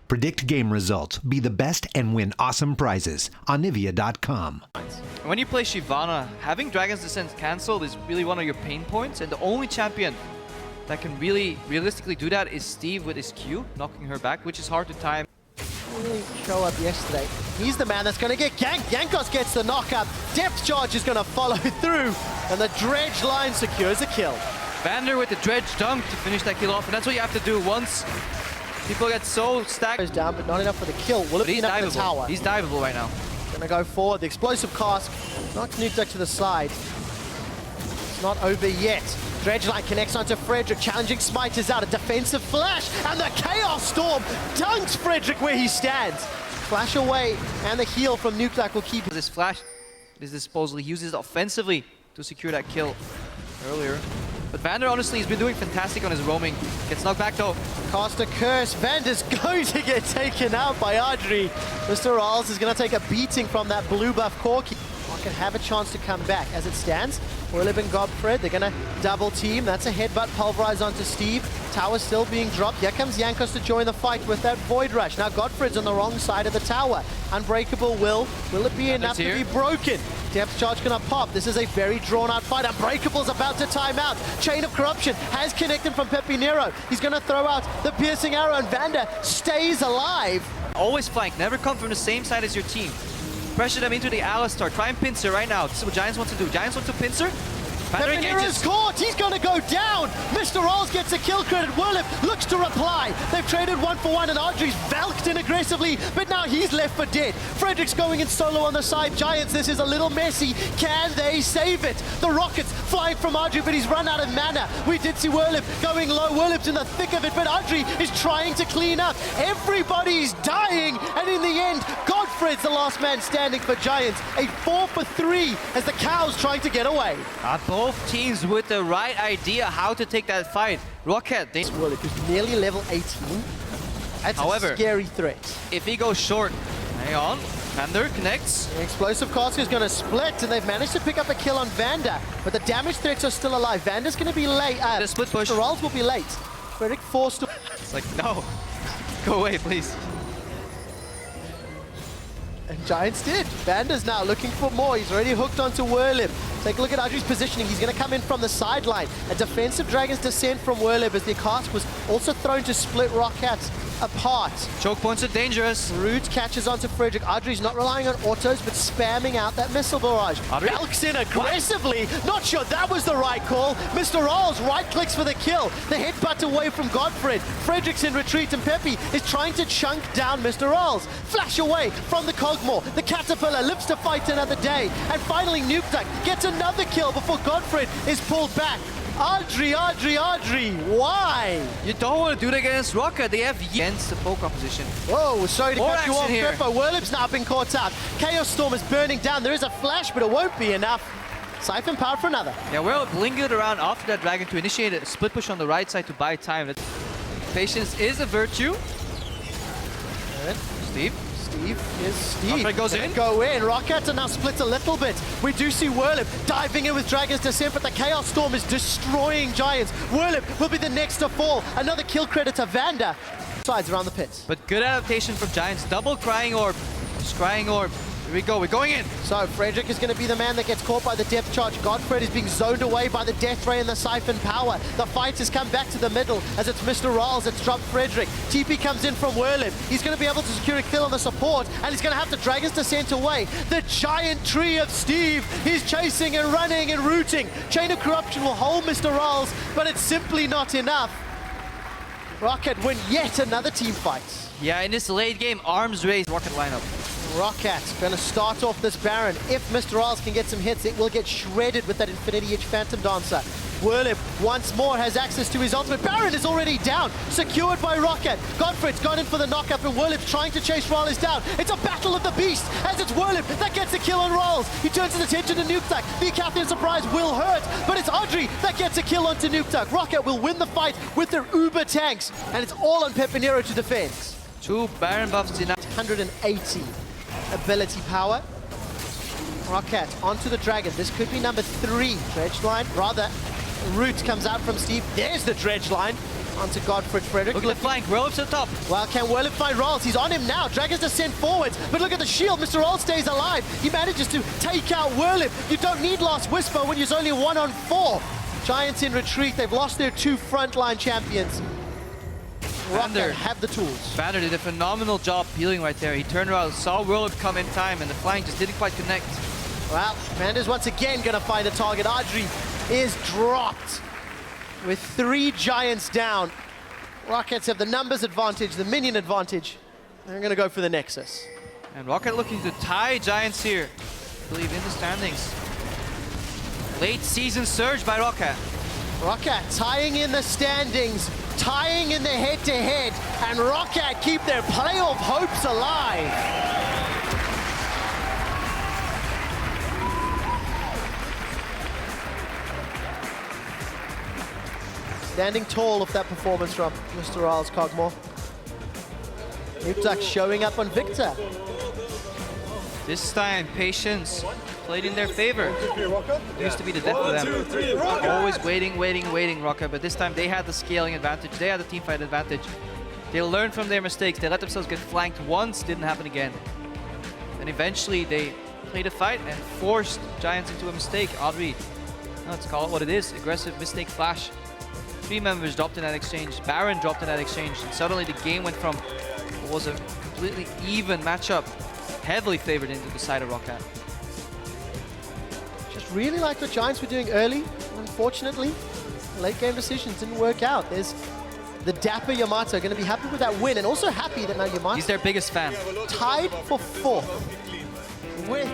Predict game results, be the best, and win awesome prizes on Nivea.com. When you play Shyvana, having Dragon's Descent cancelled is really one of your pain points, and the only champion that can really realistically do that is Steve with his Q, knocking her back, which is hard to time. Really show up yesterday. He's the man that's going to get ganked. Jankos gets the knockup. Depth charge is going to follow through, and the dredge line secures a kill. Vander with the dredge dunk to finish that kill off, and that's what you have to do once people get so stacked. Goes down, but not enough for the kill. Will it be enough for the tower? He's diveable right now. Gonna go forward. The explosive cask knocks Nukeduck to the side. It's not over yet. Dredge line connects onto Frederick. Challenging smite is out. A defensive flash, and the Chaos Storm dunks Frederick where he stands. Flash away, and the heal from Nukeduck will keep. This flash is disposal. He uses it offensively to secure that kill earlier. But Vander, honestly, he's been doing fantastic on his roaming. Gets knocked back, though. Cast a curse. Vander's going to get taken out by Audrey. Mr. Rawls is going to take a beating from that blue buff Corki. Can have a chance to come back. As it stands, Willib and Godfred, they're going to double team. That's a headbutt pulverized onto Steve. Tower still being dropped. Here comes Jankos to join the fight with that Void Rush. Now Godfred's on the wrong side of the tower. Unbreakable will it be enough to be broken? Depth charge gonna pop. This is a very drawn out fight. Unbreakable's about to time out. Chain of Corruption has connected from Pepinero. He's gonna throw out the piercing arrow, and Vander stays alive. Always flank, never come from the same side as your team. Pressure them into the Alistar. Try and pincer right now. This is what Giants want to do. Giants want to pincer. Pepinero's caught. He's going to go down. Mr. Rawls gets a kill credit. Willip looks to reply. They've traded 1-for-1, and Audrey's valked in aggressively, but now he's left for dead. Frederick's going in solo on the side. Giants, this is a little messy. Can they save it? The rockets flying from Audrey, but he's run out of mana. We did see Willip going low. Willip's in the thick of it, but Audrey is trying to clean up. Everybody's dying, and in the end, Godfred's the last man standing for Giants. A 4-for-3 as the Cows trying to get away. Both teams with the right idea how to take that fight. Roccat, they... Willip is nearly level 18. That's a scary threat. If he goes short, hang on. Vander connects. The explosive cask is going to split, and they've managed to pick up a kill on Vander, but the damage threats are still alive. Vander's going to be late. The split push. The rolls will be late. Frederick forced to... It's like, no. Go away, please. And Giants did. Vander's now looking for more. He's already hooked onto Whirlib. Take a look at Audrey's positioning. He's going to come in from the sideline. A defensive Dragon's Descent from Whirlib as the cast was also thrown to split Roccat apart. Choke points are dangerous. Root catches onto Frederick. Audrey's not relying on autos, but spamming out that missile barrage. Balks in aggressively. What? Not sure that was the right call. Mr. Rawls right-clicks for the kill. The headbutt away from Godfred. Frederick's in retreat, and Peppy is trying to chunk down Mr. Rawls. Flash away from the Cogmore. The Caterpillar lives to fight another day. And finally, Nukeduck gets another kill before Godfred is pulled back. Audrey, why? You don't want to do that against Roccat. They have against the poke opposition. Whoa, sorry to cut you off, Pepper. Whirlip's now been caught up. Chaos Storm is burning down. There is a flash, but it won't be enough. Siphon power for another. Yeah, Whirlip lingered around after that dragon to initiate a split push on the right side to buy time. Patience is a virtue. Good. Steve is Steve. Goes in. Go in. Roccat are now split a little bit. We do see Whirlip diving in with Dragon's Descent, but the Chaos Storm is destroying Giants. Whirlip will be the next to fall. Another kill credit to Vander. Sides around the pit. But good adaptation from Giants. Double Crying Orb. Scrying Orb. Here we go. We're going in. So Frederick is going to be the man that gets caught by the depth charge. Godfred is being zoned away by the death ray and the siphon power. The fight has come back to the middle as it's Mr. Rawls that's dropped Frederick. TP comes in from Whirlip. He's going to be able to secure a kill on the support, and he's going to have the Dragon's Descent away. The giant tree of Steve. He's chasing and running and rooting. Chain of Corruption will hold Mr. Rawls, but it's simply not enough. Roccat win yet another team fight. Yeah, in this late game, arms race Roccat lineup. Roccat going to start off this Baron. If Mr. Rawls can get some hits, it will get shredded with that Infinity Edge Phantom Dancer. Whirlip once more has access to his ultimate. Baron is already down, secured by Roccat. Godfred's gone in for the knockup, and Whirlip's trying to chase Rawls down. It's a battle of the beast, as it's Whirlip that gets a kill on Rawls. He turns his attention to Nukeduck. The Catherine Surprise will hurt, but it's Audrey that gets a kill onto Nukeduck. Roccat will win the fight with their uber tanks, and it's all on Pepinero to defend. 2 Baron buffs in 180 ability power. Roccat onto the dragon. This could be number 3. Dredge line, rather. Root comes out from Steve. There's the dredge line. onto Godfred Frederick. Look at the flank, Whirlip to the top. Well, can Whirlip find Rolls? He's on him now. Dragon's Descent forwards, but look at the shield. Mr. Roll stays alive. He manages to take out Whirlip. You don't need Last Whisper when you're only 1-on-4. Giants in retreat. They've lost their 2 frontline champions. Roccat have the tools. Vander did a phenomenal job peeling right there. He turned around, saw Whirlip come in time, and the flank just didn't quite connect. Well, Vander's once again going to find a target. Audrey is dropped with 3 Giants down. Rockets have the numbers advantage, the minion advantage. They're going to go for the Nexus. And Roccat looking to tie Giants here, I believe, in the standings. Late season surge by Roccat. Roccat tying in the standings, tying in the head-to-head, and Roccat keep their playoff hopes alive. Standing tall of that performance from Mr. Riles Cogmore. Nuptak showing up on Victor. This time, patience played in their favor. It used to be the death of them. Always waiting, Roccat, but this time they had the scaling advantage, they had the teamfight advantage. They learned from their mistakes, they let themselves get flanked once, didn't happen again. And eventually they played a fight and forced Giants into a mistake. Audrey, let's call it what it is, aggressive mistake flash. 3 members dropped in that exchange, Baron dropped in that exchange, and suddenly the game went from what was a completely even matchup, heavily favored into the side of Roccat. Just really like what Giants were doing early. Unfortunately, late game decisions didn't work out. There's the dapper Yamato going to be happy with that win, and also happy that now Yamato He's their biggest fan. tied for 4th with